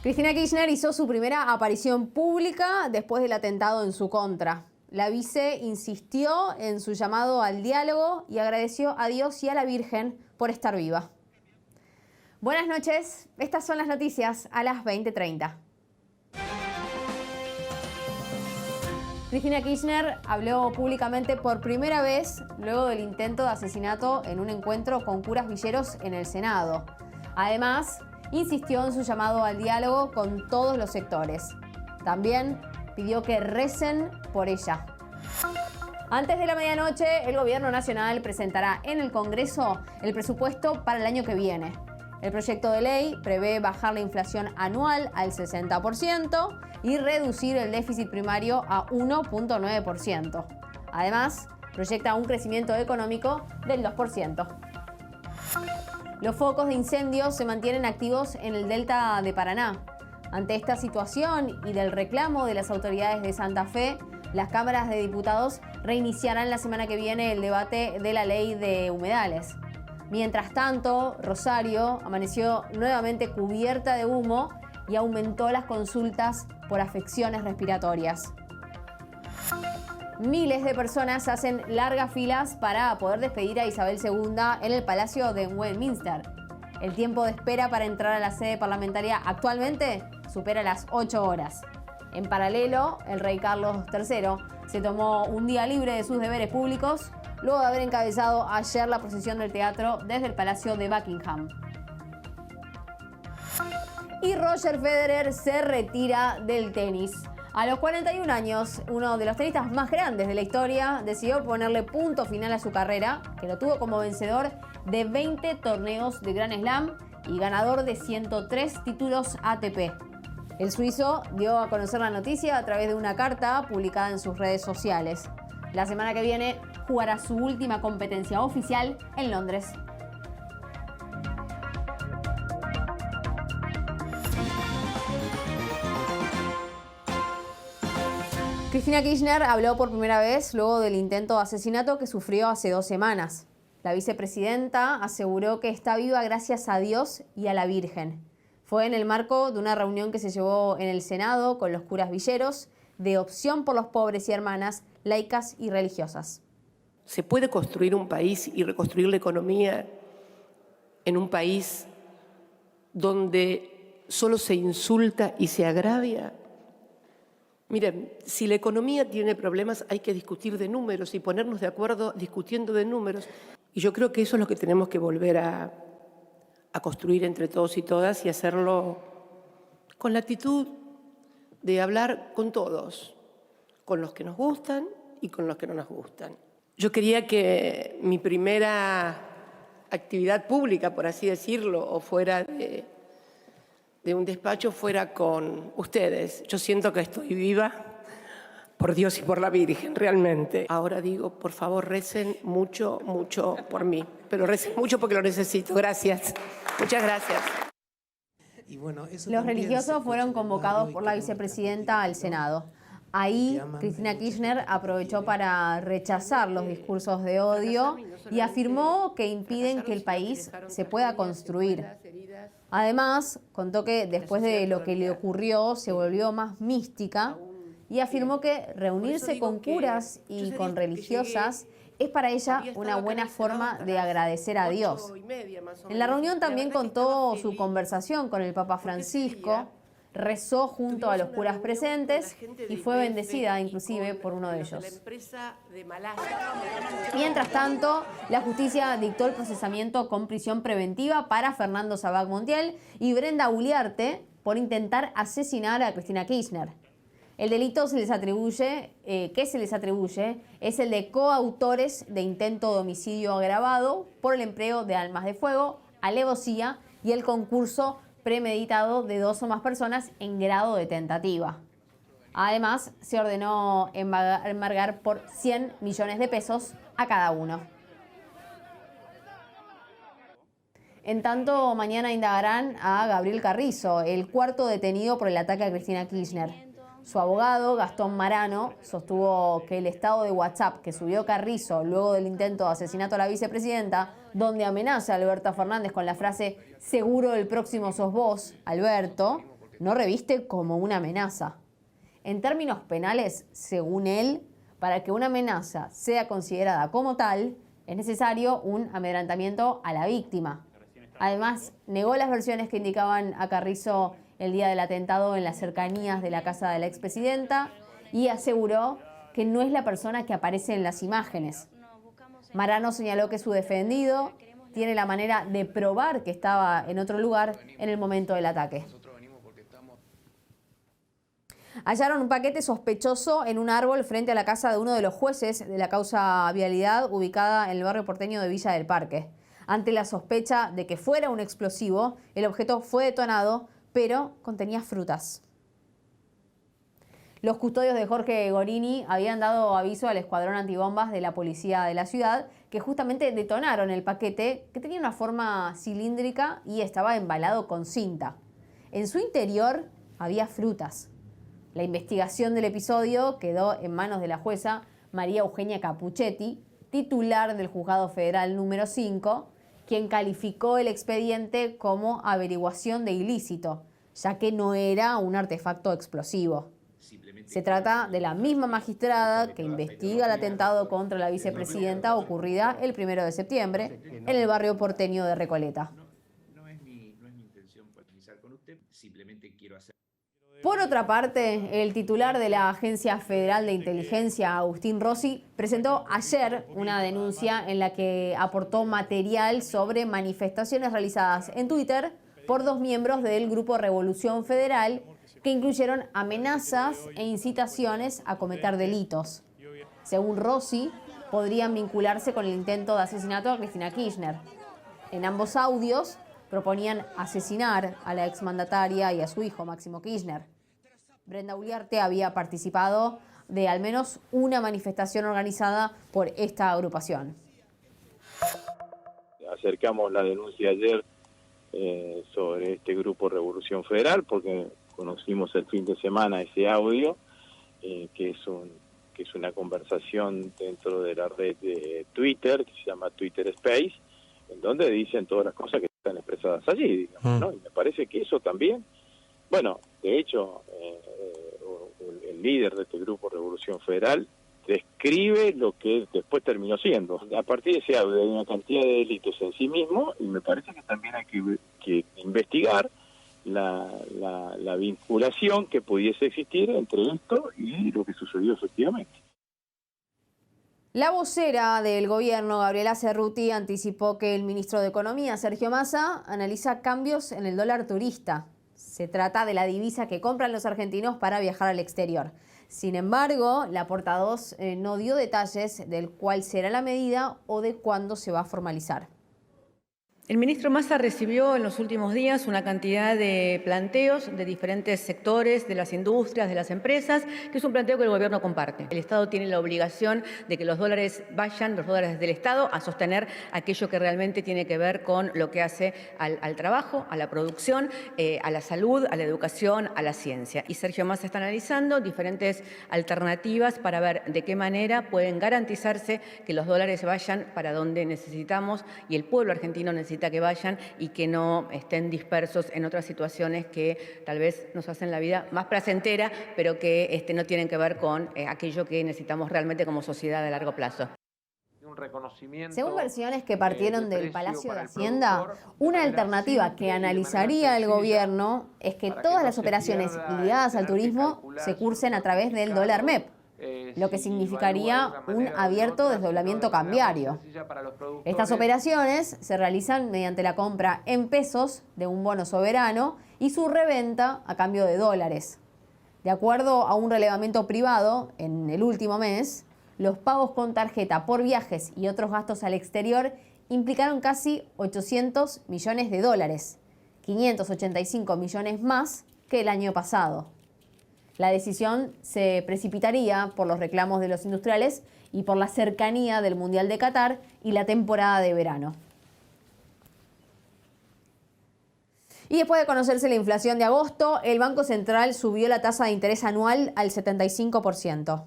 Cristina Kirchner hizo su primera aparición pública después del atentado en su contra. La vice insistió en su llamado al diálogo y agradeció a Dios y a la Virgen por estar viva. Buenas noches, estas son las noticias a las 20:30. Cristina Kirchner habló públicamente por primera vez luego del intento de asesinato en un encuentro con curas villeros en el Senado. Además, insistió en su llamado al diálogo con todos los sectores. También pidió que recen por ella. Antes de la medianoche, el Gobierno Nacional presentará en el Congreso el presupuesto para el año que viene. El proyecto de ley prevé bajar la inflación anual al 60% y reducir el déficit primario a 1,9%. Además, proyecta un crecimiento económico del 2%. Los focos de incendios se mantienen activos en el delta de Paraná. Ante esta situación y del reclamo de las autoridades de Santa Fe, las cámaras de diputados reiniciarán la semana que viene el debate de la ley de humedales. Mientras tanto, Rosario amaneció nuevamente cubierta de humo y aumentó las consultas por afecciones respiratorias. Miles de personas hacen largas filas para poder despedir a Isabel II en el Palacio de Westminster. El tiempo de espera para entrar a la sede parlamentaria actualmente supera las 8 horas. En paralelo, el rey Carlos III se tomó un día libre de sus deberes públicos luego de haber encabezado ayer la procesión del teatro desde el Palacio de Buckingham. Y Roger Federer se retira del tenis. A los 41 años, uno de los tenistas más grandes de la historia decidió ponerle punto final a su carrera, que lo tuvo como vencedor de 20 torneos de Grand Slam y ganador de 103 títulos ATP. El suizo dio a conocer la noticia a través de una carta publicada en sus redes sociales. La semana que viene jugará su última competencia oficial en Londres. Cristina Kirchner habló por primera vez luego del intento de asesinato que sufrió hace 2 semanas. La vicepresidenta aseguró que está viva gracias a Dios y a la Virgen. Fue en el marco de una reunión que se llevó en el Senado con los curas villeros de Opción por los Pobres y Hermanas, laicas y religiosas. ¿Se puede construir un país y reconstruir la economía en un país donde solo se insulta y se agravia? Miren, si la economía tiene problemas hay que discutir de números y ponernos de acuerdo discutiendo de números. Y yo creo que eso es lo que tenemos que volver a construir entre todos y todas y hacerlo con la actitud de hablar con todos, con los que nos gustan y con los que no nos gustan. Yo quería que mi primera actividad pública, por así decirlo, o fuera de un despacho, fuera con ustedes. Yo siento que estoy viva por Dios y por la Virgen, realmente. Ahora digo, por favor, recen mucho, mucho por mí. Pero recen mucho porque lo necesito. Gracias. Muchas gracias. Los religiosos fueron convocados por la vicepresidenta al Senado. Ahí, Cristina Kirchner aprovechó para rechazar los discursos de odio y afirmó que impiden que el país se pueda construir. Además, contó que después de lo que le ocurrió se volvió más mística y afirmó que reunirse con curas y con religiosas es para ella una buena forma de agradecer a Dios. En la reunión también contó su conversación con el Papa Francisco, rezó junto a los curas presentes y fue bendecida inclusive por uno de ellos. Mientras tanto, la justicia dictó el procesamiento con prisión preventiva para Fernando Sabac Montiel y Brenda Uliarte por intentar asesinar a Cristina Kirchner. El delito que se les atribuye es el de coautores de intento de homicidio agravado por el empleo de armas de fuego, alevosía y el concurso premeditado de 2 o más personas en grado de tentativa. Además, se ordenó embargar por 100 millones de pesos a cada uno. En tanto, mañana indagarán a Gabriel Carrizo, el cuarto detenido por el ataque a Cristina Kirchner. Su abogado, Gastón Marano, sostuvo que el estado de WhatsApp que subió Carrizo luego del intento de asesinato a la vicepresidenta, donde amenaza a Alberto Fernández con la frase «seguro el próximo sos vos, Alberto», no reviste como una amenaza. En términos penales, según él, para que una amenaza sea considerada como tal, es necesario un amedrentamiento a la víctima. Además, negó las versiones que indicaban a Carrizo el día del atentado en las cercanías de la casa de la expresidenta y aseguró que no es la persona que aparece en las imágenes. Marano señaló que su defendido tiene la manera de probar que estaba en otro lugar en el momento del ataque. Hallaron un paquete sospechoso en un árbol frente a la casa de uno de los jueces de la causa Vialidad, ubicada en el barrio porteño de Villa del Parque. Ante la sospecha de que fuera un explosivo, el objeto fue detonado, pero contenía frutas. Los custodios de Jorge Gorini habían dado aviso al escuadrón antibombas de la policía de la ciudad, que justamente detonaron el paquete, que tenía una forma cilíndrica y estaba embalado con cinta. En su interior había frutas. La investigación del episodio quedó en manos de la jueza María Eugenia Capuchetti, titular del Juzgado Federal número 5, quien calificó el expediente como averiguación de ilícito, ya que no era un artefacto explosivo. Se trata de la misma magistrada que investiga el atentado contra la vicepresidenta ocurrida el 1 de septiembre en el barrio porteño de Recoleta. No es mi intención polemizar con usted, simplemente quiero hacer... Por otra parte, el titular de la Agencia Federal de Inteligencia, Agustín Rossi, presentó ayer una denuncia en la que aportó material sobre manifestaciones realizadas en Twitter por dos miembros del Grupo Revolución Federal que incluyeron amenazas e incitaciones a cometer delitos. Según Rossi, podrían vincularse con el intento de asesinato a Cristina Kirchner. En ambos audios proponían asesinar a la exmandataria y a su hijo, Máximo Kirchner. Brenda Uliarte había participado de al menos una manifestación organizada por esta agrupación. Acercamos la denuncia ayer sobre este grupo Revolución Federal porque conocimos el fin de semana ese audio, que es una conversación dentro de la red de Twitter, que se llama Twitter Space, en donde dicen todas las cosas que están expresadas allí, digamos, ¿no? Y me parece que eso también, bueno, de hecho, el líder de este grupo Revolución Federal describe lo que después terminó siendo. A partir de ese audio hay una cantidad de delitos en sí mismo y me parece que también hay que investigar la vinculación que pudiese existir entre esto y lo que sucedió efectivamente. La vocera del gobierno, Gabriela Cerruti, anticipó que el ministro de Economía, Sergio Massa, analiza cambios en el dólar turista. Se trata de la divisa que compran los argentinos para viajar al exterior. Sin embargo, la portavoz no dio detalles del cuál será la medida o de cuándo se va a formalizar. El ministro Massa recibió en los últimos días una cantidad de planteos de diferentes sectores, de las industrias, de las empresas, que es un planteo que el gobierno comparte. El Estado tiene la obligación de que los dólares vayan, los dólares del Estado, a sostener aquello que realmente tiene que ver con lo que hace al trabajo, a la producción, a la salud, a la educación, a la ciencia. Y Sergio Massa está analizando diferentes alternativas para ver de qué manera pueden garantizarse que los dólares vayan para donde necesitamos y el pueblo argentino necesita que vayan y que no estén dispersos en otras situaciones que tal vez nos hacen la vida más placentera, pero que no tienen que ver con aquello que necesitamos realmente como sociedad a largo plazo. Según versiones que partieron del Palacio de Hacienda, una alternativa que analizaría el gobierno es que todas las operaciones ligadas al turismo se cursen a través del dólar MEP, lo que significaría un abierto desdoblamiento cambiario. Estas operaciones se realizan mediante la compra en pesos de un bono soberano y su reventa a cambio de dólares. De acuerdo a un relevamiento privado, en el último mes, los pagos con tarjeta por viajes y otros gastos al exterior implicaron casi 800 millones de dólares, 585 millones más que el año pasado. La decisión se precipitaría por los reclamos de los industriales y por la cercanía del Mundial de Qatar y la temporada de verano. Y después de conocerse la inflación de agosto, el Banco Central subió la tasa de interés anual al 75%.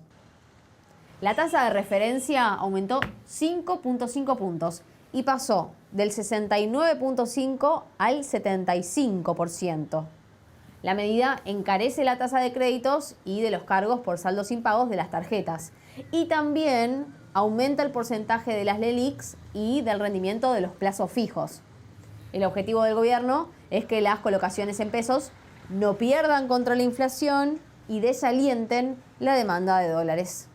La tasa de referencia aumentó 5.5 puntos y pasó del 69.5 al 75%. La medida encarece la tasa de créditos y de los cargos por saldos impagos de las tarjetas. Y también aumenta el porcentaje de las LELIQs y del rendimiento de los plazos fijos. El objetivo del gobierno es que las colocaciones en pesos no pierdan contra la inflación y desalienten la demanda de dólares.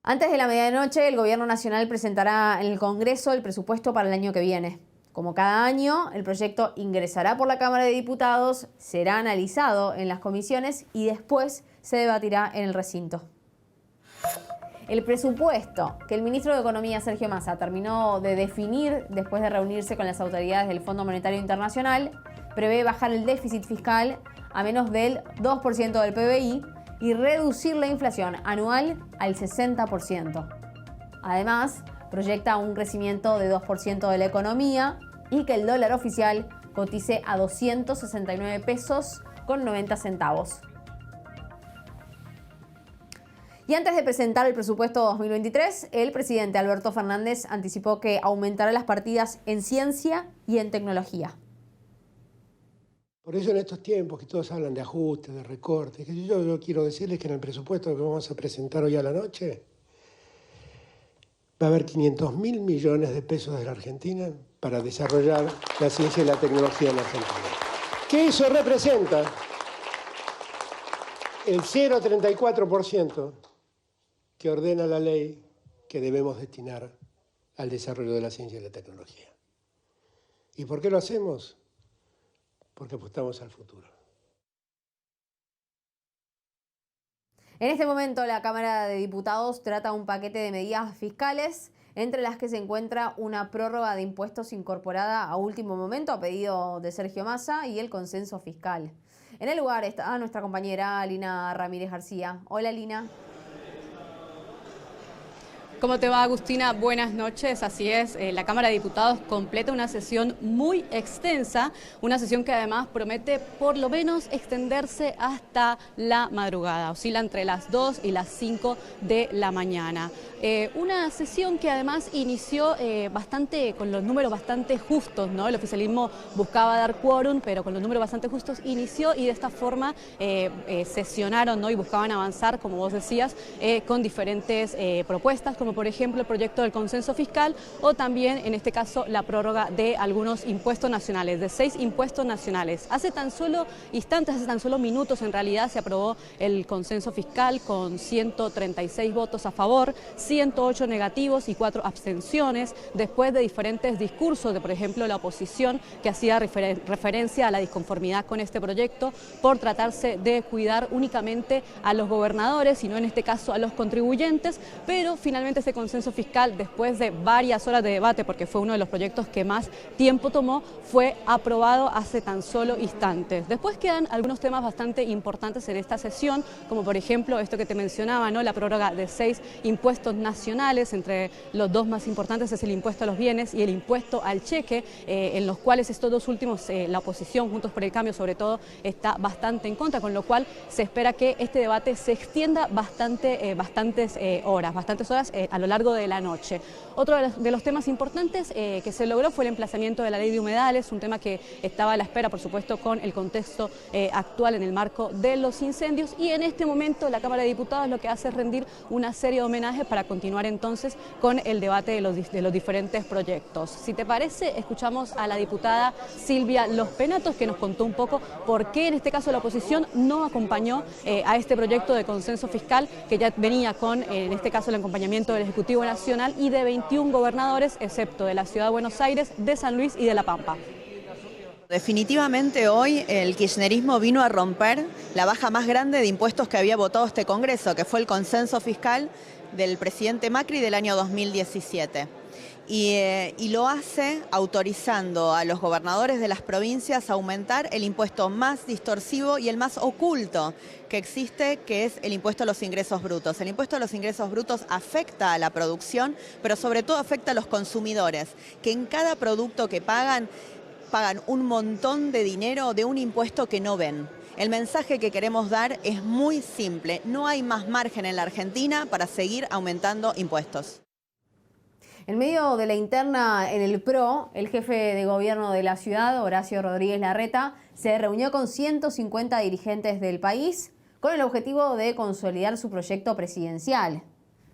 Antes de la medianoche, el Gobierno Nacional presentará en el Congreso el presupuesto para el año que viene. Como cada año, el proyecto ingresará por la Cámara de Diputados, será analizado en las comisiones y después se debatirá en el recinto. El presupuesto que el ministro de Economía, Sergio Massa, terminó de definir después de reunirse con las autoridades del Fondo Monetario Internacional prevé bajar el déficit fiscal a menos del 2% del PBI y reducir la inflación anual al 60%. Además, proyecta un crecimiento de 2% de la economía y que el dólar oficial cotice a 269 pesos con 90 centavos. Y antes de presentar el presupuesto 2023, el presidente Alberto Fernández anticipó que aumentará las partidas en ciencia y en tecnología. Por eso en estos tiempos que todos hablan de ajustes, de recortes, yo quiero decirles que en el presupuesto que vamos a presentar hoy a la noche va a haber 500.000 millones de pesos de la Argentina para desarrollar la ciencia y la tecnología en la Argentina. Que eso representa el 0,34% que ordena la ley que debemos destinar al desarrollo de la ciencia y la tecnología. ¿Y por qué lo hacemos? Porque apostamos al futuro. En este momento, la Cámara de Diputados trata un paquete de medidas fiscales, entre las que se encuentra una prórroga de impuestos incorporada a último momento a pedido de Sergio Massa y el consenso fiscal. En el lugar está nuestra compañera Lina Ramírez García. Hola, Lina. ¿Cómo te va, Agustina? Buenas noches. Así es, la Cámara de Diputados completa una sesión muy extensa, una sesión que además promete por lo menos extenderse hasta la madrugada, oscila entre las 2 y las 5 de la mañana. Una sesión que además inició con los números bastante justos, ¿no? El oficialismo buscaba dar quórum, pero con los números bastante justos inició y de esta forma sesionaron, ¿no? Y buscaban avanzar, como vos decías, con diferentes propuestas, como por ejemplo el proyecto del consenso fiscal o también, en este caso, la prórroga de algunos impuestos nacionales, de 6 impuestos nacionales. Hace tan solo instantes, hace tan solo minutos en realidad se aprobó el consenso fiscal con 136 votos a favor, 108 negativos y 4 abstenciones, después de diferentes discursos de, por ejemplo, la oposición que hacía referencia a la disconformidad con este proyecto por tratarse de cuidar únicamente a los gobernadores y no en este caso a los contribuyentes, pero finalmente este consenso fiscal, después de varias horas de debate, porque fue uno de los proyectos que más tiempo tomó, fue aprobado hace tan solo instantes. Después quedan algunos temas bastante importantes en esta sesión, como por ejemplo esto que te mencionaba, ¿no? La prórroga de 6 impuestos nacionales, entre los dos más importantes es el impuesto a los bienes y el impuesto al cheque, en los cuales estos dos últimos, la oposición, Juntos por el Cambio sobre todo, está bastante en contra, con lo cual se espera que este debate se extienda bastantes horas a lo largo de la noche. Otro de los temas importantes que se logró fue el emplazamiento de la ley de humedales, un tema que estaba a la espera, por supuesto, con el contexto actual en el marco de los incendios, y en este momento la Cámara de Diputados lo que hace es rendir una serie de homenajes para continuar entonces con el debate de los diferentes proyectos. Si te parece, escuchamos a la diputada Silvia Los Penatos, que nos contó un poco por qué en este caso la oposición no acompañó a este proyecto de consenso fiscal, que ya venía con, en este caso, el acompañamiento del Ejecutivo Nacional y de 21 gobernadores, excepto de la Ciudad de Buenos Aires, de San Luis y de La Pampa. Definitivamente hoy el kirchnerismo vino a romper la baja más grande de impuestos que había votado este Congreso, que fue el consenso fiscal, del presidente Macri del año 2017. Y lo hace autorizando a los gobernadores de las provincias a aumentar el impuesto más distorsivo y el más oculto que existe, que es el impuesto a los ingresos brutos. El impuesto a los ingresos brutos afecta a la producción, pero sobre todo afecta a los consumidores, que en cada producto que pagan un montón de dinero de un impuesto que no ven. El mensaje que queremos dar es muy simple: no hay más margen en la Argentina para seguir aumentando impuestos. En medio de la interna en el PRO, el jefe de gobierno de la ciudad, Horacio Rodríguez Larreta, se reunió con 150 dirigentes del país con el objetivo de consolidar su proyecto presidencial.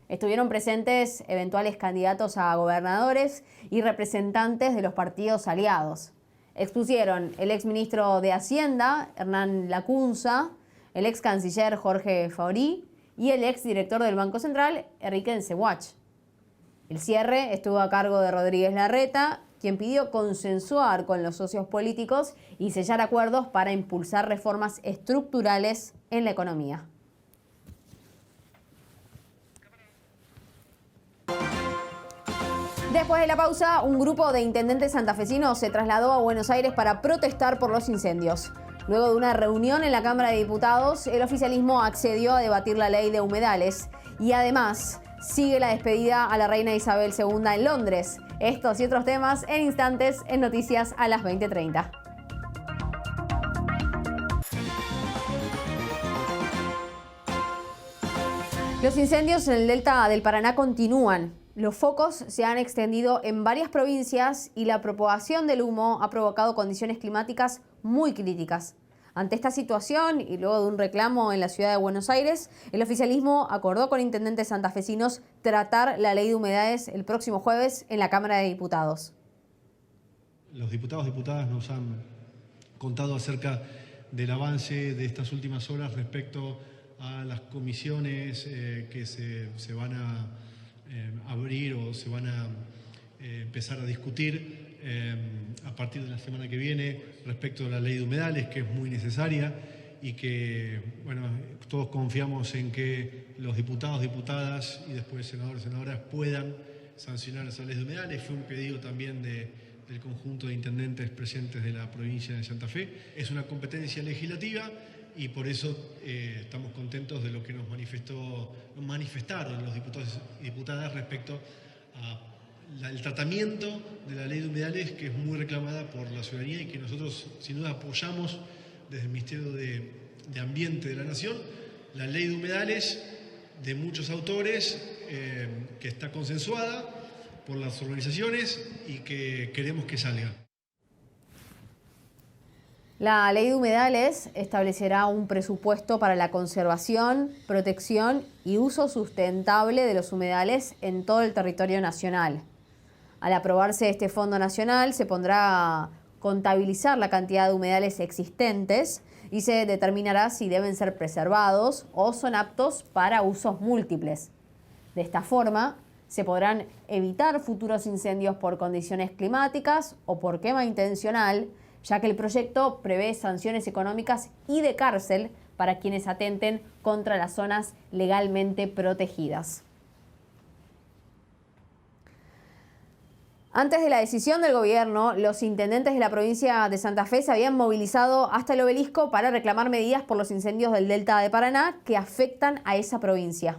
Estuvieron presentes eventuales candidatos a gobernadores y representantes de los partidos aliados. Expusieron el exministro de Hacienda, Hernán Lacunza, el ex canciller Jorge Faurí y el ex director del Banco Central, Enrique Ensewach. El cierre estuvo a cargo de Rodríguez Larreta, quien pidió consensuar con los socios políticos y sellar acuerdos para impulsar reformas estructurales en la economía. Después de la pausa, un grupo de intendentes santafesinos se trasladó a Buenos Aires para protestar por los incendios. Luego de una reunión en la Cámara de Diputados, el oficialismo accedió a debatir la ley de humedales y además sigue la despedida a la reina Isabel II en Londres. Estos y otros temas en instantes en Noticias a las 20:30. Los incendios en el delta del Paraná continúan. Los focos se han extendido en varias provincias y la propagación del humo ha provocado condiciones climáticas muy críticas. Ante esta situación y luego de un reclamo en la ciudad de Buenos Aires, el oficialismo acordó con intendentes santafesinos tratar la ley de humedades el próximo jueves en la Cámara de Diputados. Los diputados y diputadas nos han contado acerca del avance de estas últimas horas respecto a las comisiones que se van a abrir o se van a empezar a discutir a partir de la semana que viene respecto a la ley de humedales, que es muy necesaria y que, bueno, todos confiamos en que los diputados, diputadas y después senadores, senadoras puedan sancionar esa ley de humedales. Fue un pedido también del conjunto de intendentes presentes de la provincia de Santa Fe. Es una competencia legislativa y por eso estamos contentos de lo que nos manifestaron los diputados y diputadas respecto al tratamiento de la ley de humedales, que es muy reclamada por la ciudadanía y que nosotros sin duda apoyamos desde el Ministerio de Ambiente de la Nación. La ley de humedales de muchos autores que está consensuada por las organizaciones y que queremos que salga. La ley de humedales establecerá un presupuesto para la conservación, protección y uso sustentable de los humedales en todo el territorio nacional. Al aprobarse este fondo nacional, se pondrá a contabilizar la cantidad de humedales existentes y se determinará si deben ser preservados o son aptos para usos múltiples. De esta forma, se podrán evitar futuros incendios por condiciones climáticas o por quema intencional, ya que el proyecto prevé sanciones económicas y de cárcel para quienes atenten contra las zonas legalmente protegidas. Antes de la decisión del gobierno, los intendentes de la provincia de Santa Fe se habían movilizado hasta el obelisco para reclamar medidas por los incendios del delta de Paraná que afectan a esa provincia.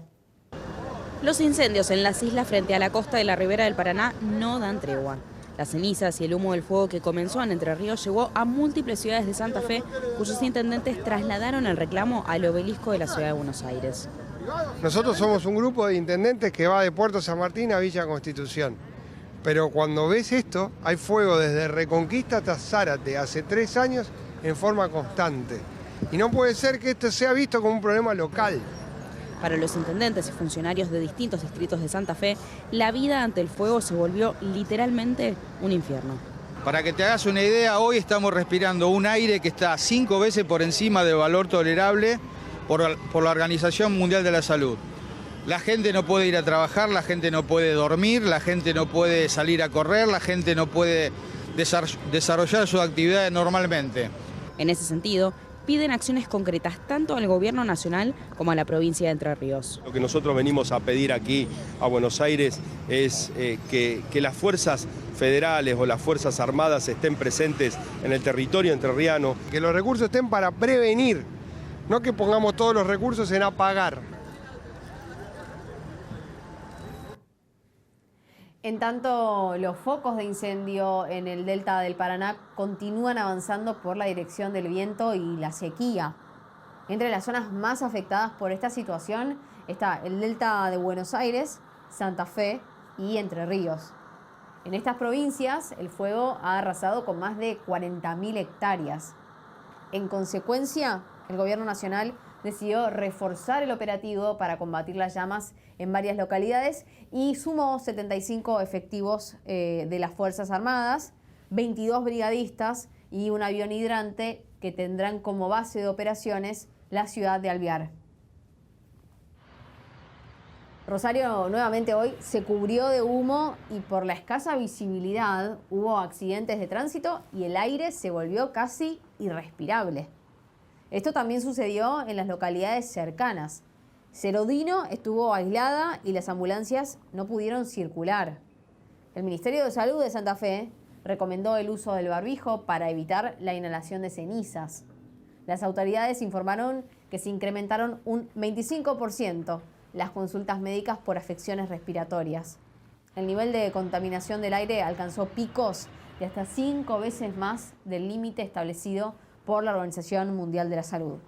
Los incendios en las islas frente a la costa de la ribera del Paraná no dan tregua. Las cenizas y el humo del fuego que comenzó en Entre Ríos llegó a múltiples ciudades de Santa Fe, cuyos intendentes trasladaron el reclamo al obelisco de la ciudad de Buenos Aires. Nosotros somos un grupo de intendentes que va de Puerto San Martín a Villa Constitución. Pero cuando ves esto, hay fuego desde Reconquista hasta Zárate, hace 3 años, en forma constante. Y no puede ser que esto sea visto como un problema local. Para los intendentes y funcionarios de distintos distritos de Santa Fe, la vida ante el fuego se volvió literalmente un infierno. Para que te hagas una idea, hoy estamos respirando un aire que está 5 veces por encima del valor tolerable por la Organización Mundial de la Salud. La gente no puede ir a trabajar, la gente no puede dormir, la gente no puede salir a correr, la gente no puede desarrollar sus actividades normalmente. En ese sentido, piden acciones concretas tanto al gobierno nacional como a la provincia de Entre Ríos. Lo que nosotros venimos a pedir aquí a Buenos Aires es que las fuerzas federales o las fuerzas armadas estén presentes en el territorio entrerriano. Que los recursos estén para prevenir, no que pongamos todos los recursos en apagar. En tanto, los focos de incendio en el delta del Paraná continúan avanzando por la dirección del viento y la sequía. Entre las zonas más afectadas por esta situación está el delta de Buenos Aires, Santa Fe y Entre Ríos. En estas provincias, el fuego ha arrasado con más de 40.000 hectáreas. En consecuencia, el gobierno nacional decidió reforzar el operativo para combatir las llamas en varias localidades y sumó 75 efectivos de las Fuerzas Armadas, 22 brigadistas y un avión hidrante que tendrán como base de operaciones la ciudad de Alvear. Rosario nuevamente hoy se cubrió de humo y por la escasa visibilidad hubo accidentes de tránsito y el aire se volvió casi irrespirable. Esto también sucedió en las localidades cercanas. Cerodino estuvo aislada y las ambulancias no pudieron circular. El Ministerio de Salud de Santa Fe recomendó el uso del barbijo para evitar la inhalación de cenizas. Las autoridades informaron que se incrementaron un 25% las consultas médicas por afecciones respiratorias. El nivel de contaminación del aire alcanzó picos de hasta 5 veces más del límite establecido por la Organización Mundial de la Salud.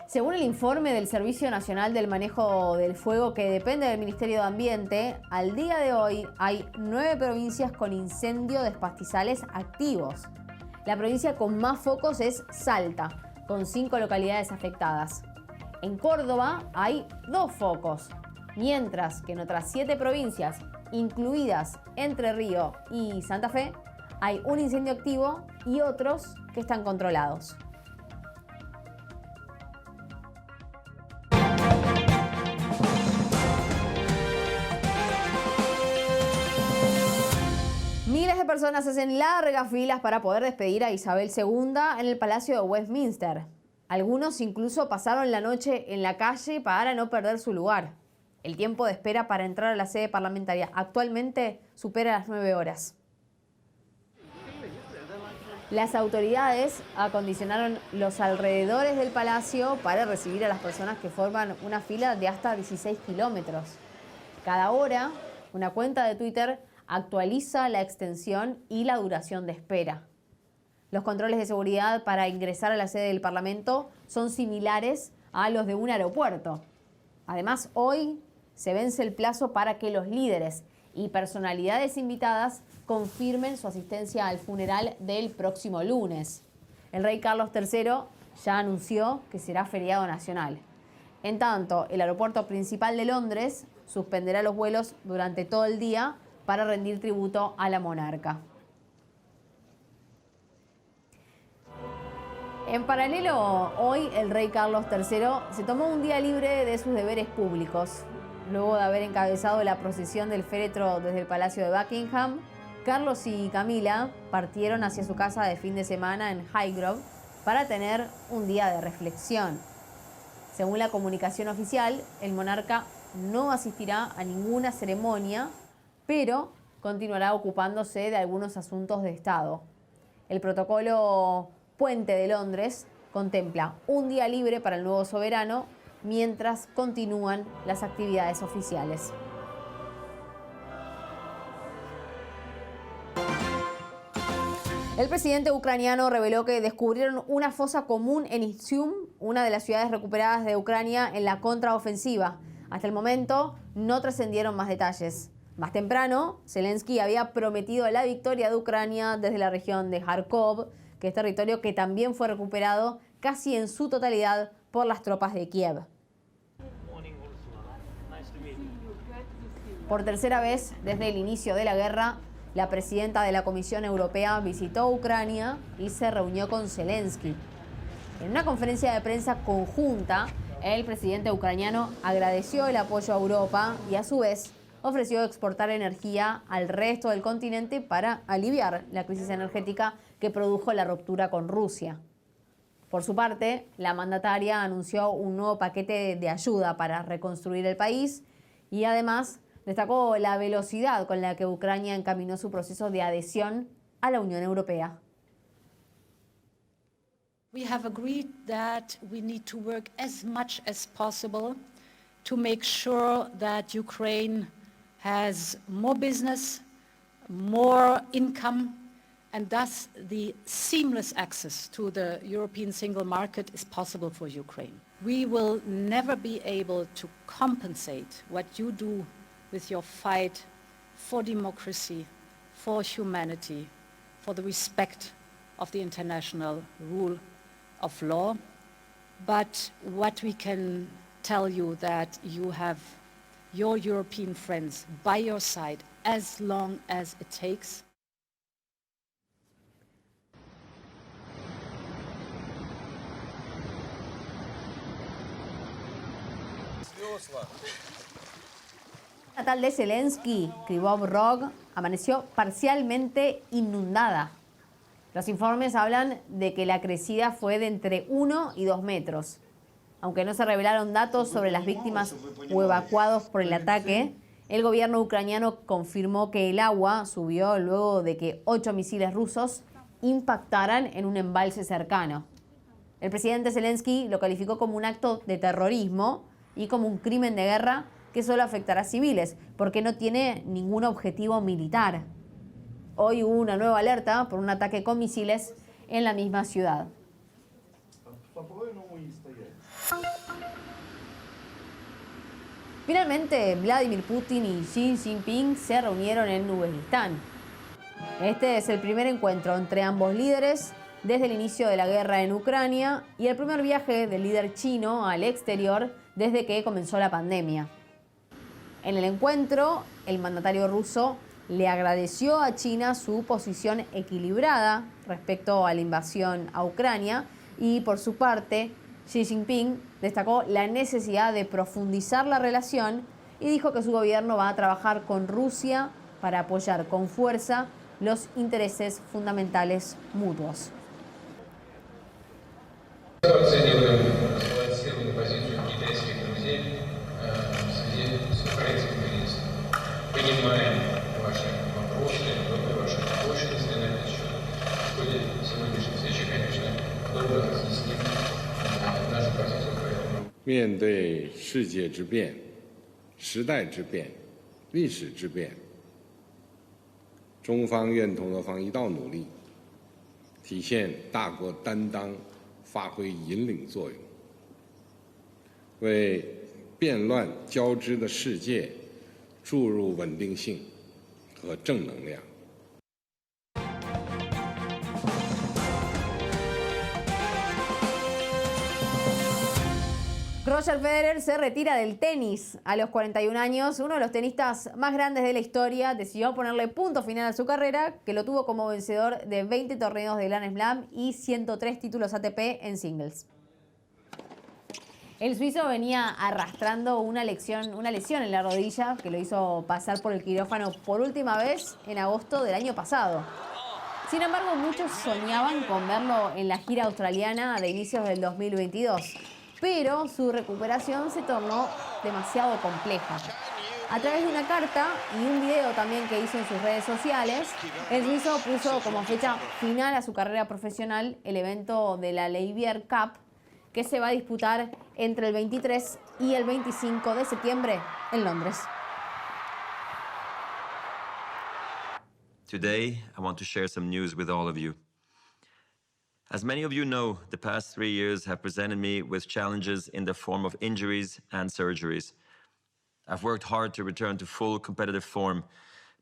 Según el informe del Servicio Nacional del Manejo del Fuego, que depende del Ministerio de Ambiente, al día de hoy hay 9 provincias con incendio de pastizales activos. La provincia con más focos es Salta, con 5 localidades afectadas. En Córdoba hay 2 focos, mientras que en otras 7 provincias, incluidas Entre Ríos y Santa Fe, hay un incendio activo y otros que están controlados. Miles de personas hacen largas filas para poder despedir a Isabel II en el Palacio de Westminster. Algunos incluso pasaron la noche en la calle para no perder su lugar. El tiempo de espera para entrar a la sede parlamentaria actualmente supera las 9 horas. Las autoridades acondicionaron los alrededores del palacio para recibir a las personas que forman una fila de hasta 16 kilómetros. Cada hora, una cuenta de Twitter actualiza la extensión y la duración de espera. Los controles de seguridad para ingresar a la sede del Parlamento son similares a los de un aeropuerto. Además, hoy se vence el plazo para que los líderes y personalidades invitadas confirmen su asistencia al funeral del próximo lunes. El rey Carlos III ya anunció que será feriado nacional. En tanto, el aeropuerto principal de Londres suspenderá los vuelos durante todo el día para rendir tributo a la monarca. En paralelo, hoy el rey Carlos III se tomó un día libre de sus deberes públicos. Luego de haber encabezado la procesión del féretro desde el Palacio de Buckingham, Carlos y Camila partieron hacia su casa de fin de semana en Highgrove para tener un día de reflexión. Según la comunicación oficial, el monarca no asistirá a ninguna ceremonia, pero continuará ocupándose de algunos asuntos de Estado. El protocolo Puente de Londres contempla un día libre para el nuevo soberano mientras continúan las actividades oficiales. El presidente ucraniano reveló que descubrieron una fosa común en Izium, una de las ciudades recuperadas de Ucrania en la contraofensiva. Hasta el momento no trascendieron más detalles. Más temprano, Zelensky había prometido la victoria de Ucrania desde la región de Kharkov, que es territorio que también fue recuperado casi en su totalidad por las tropas de Kiev. Por tercera vez desde el inicio de la guerra, la presidenta de la Comisión Europea visitó Ucrania y se reunió con Zelensky. En una conferencia de prensa conjunta, el presidente ucraniano agradeció el apoyo a Europa y a su vez ofreció exportar energía al resto del continente para aliviar la crisis energética que produjo la ruptura con Rusia. Por su parte, la mandataria anunció un nuevo paquete de ayuda para reconstruir el país y además destacó la velocidad con la que Ucrania encaminó su proceso de adhesión a la Unión Europea. We have agreed that we need to work as much as possible to make sure that Ukraine has more business, more income, and thus the seamless access to the European single market is possible for Ukraine. We will never be able to compensate what you do with your fight for democracy, for humanity, for the respect of the international rule of law. But what we can tell you that you have your European friends by your side as long as it takes. La natal de Zelensky, Kryvyi Rog, amaneció parcialmente inundada. Los informes hablan de que la crecida fue de entre 1 y 2 metros. Aunque no se revelaron datos sobre las víctimas o evacuados por el ataque, el gobierno ucraniano confirmó que el agua subió luego de que 8 misiles rusos impactaran en un embalse cercano. El presidente Zelensky lo calificó como un acto de terrorismo y como un crimen de guerra que solo afectará a civiles, porque no tiene ningún objetivo militar. Hoy hubo una nueva alerta por un ataque con misiles en la misma ciudad. Finalmente, Vladimir Putin y Xi Jinping se reunieron en Uzbekistán. Este es el primer encuentro entre ambos líderes desde el inicio de la guerra en Ucrania y el primer viaje del líder chino al exterior desde que comenzó la pandemia. En el encuentro, el mandatario ruso le agradeció a China su posición equilibrada respecto a la invasión a Ucrania y, por su parte, Xi Jinping destacó la necesidad de profundizar la relación y dijo que su gobierno va a trabajar con Rusia para apoyar con fuerza los intereses fundamentales mutuos.面对世界之变、时代之变、历史之变，中方愿同俄方一道努力，体现大国担当，发挥引领作用，为变乱交织的世界注入稳定性和正能量。Roger Federer se retira del tenis a los 41 años. Uno de los tenistas más grandes de la historia decidió ponerle punto final a su carrera, que lo tuvo como vencedor de 20 torneos de Grand Slam y 103 títulos ATP en singles. El suizo venía arrastrando una lesión en la rodilla que lo hizo pasar por el quirófano por última vez en agosto del año pasado. Sin embargo, muchos soñaban con verlo en la gira australiana de inicios del 2022. Pero su recuperación se tornó demasiado compleja. A través de una carta y un video también que hizo en sus redes sociales, el suizo puso como fecha final a su carrera profesional el evento de la Leivier Cup, que se va a disputar entre el 23 y el 25 de septiembre en Londres. Today, I want to share some news with all of you. As many of you know, the past 3 years have presented me with challenges in the form of injuries and surgeries. I've worked hard to return to full competitive form,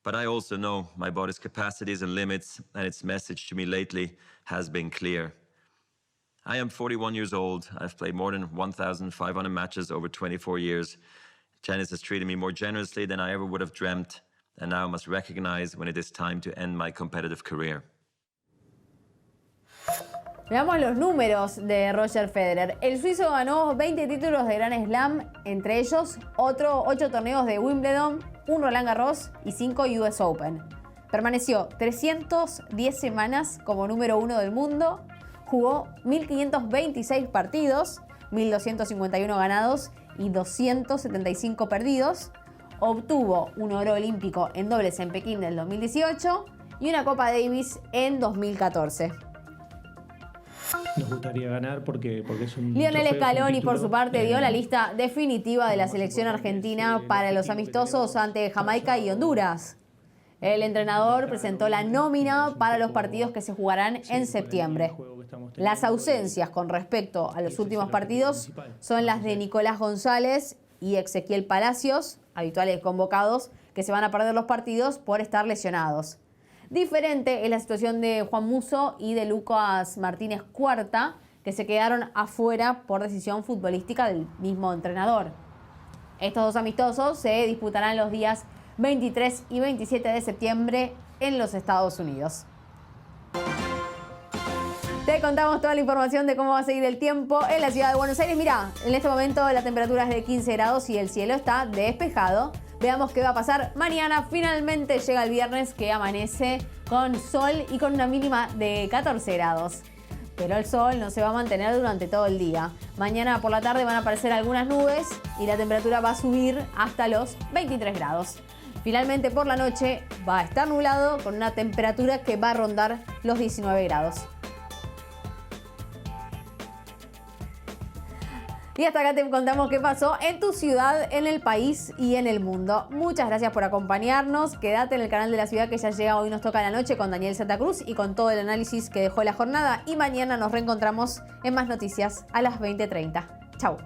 but I also know my body's capacities and limits, and its message to me lately has been clear. I am 41 years old. I've played more than 1,500 matches over 24 years. Tennis has treated me more generously than I ever would have dreamt, and now I must recognize when it is time to end my competitive career. Veamos los números de Roger Federer. El suizo ganó 20 títulos de Grand Slam, entre ellos 8 torneos de Wimbledon, 1 Roland Garros y 5 US Open. Permaneció 310 semanas como número 1 del mundo, jugó 1.526 partidos, 1.251 ganados y 275 perdidos, obtuvo un oro olímpico en dobles en Pekín del 2018 y una Copa Davis en 2014. Nos gustaría ganar porque es un Lionel trofeo, Scaloni, es un por título. su parte, dio la lista definitiva de la selección argentina para los amistosos ante Jamaica y Honduras. El entrenador presentó la nómina para los partidos que se jugarán en septiembre. Las ausencias con respecto a los últimos partidos son las de Nicolás González y Ezequiel Palacios, habituales convocados, que se van a perder los partidos por estar lesionados. Diferente es la situación de Juan Musso y de Lucas Martínez Cuarta, que se quedaron afuera por decisión futbolística del mismo entrenador. Estos dos amistosos se disputarán los días 23 y 27 de septiembre en los Estados Unidos. Te contamos toda la información de cómo va a seguir el tiempo en la ciudad de Buenos Aires. Mirá, en este momento la temperatura es de 15 grados y el cielo está despejado. Veamos qué va a pasar mañana. Finalmente llega el viernes, que amanece con sol y con una mínima de 14 grados. Pero el sol no se va a mantener durante todo el día. Mañana por la tarde van a aparecer algunas nubes y la temperatura va a subir hasta los 23 grados. Finalmente por la noche va a estar nublado con una temperatura que va a rondar los 19 grados. Y hasta acá te contamos qué pasó en tu ciudad, en el país y en el mundo. Muchas gracias por acompañarnos. Quédate en el canal de la ciudad, que ya llega Hoy Nos Toca la Noche con Daniel Santa Cruz y con todo el análisis que dejó la jornada. Y mañana nos reencontramos en más noticias a las 20:30. Chau.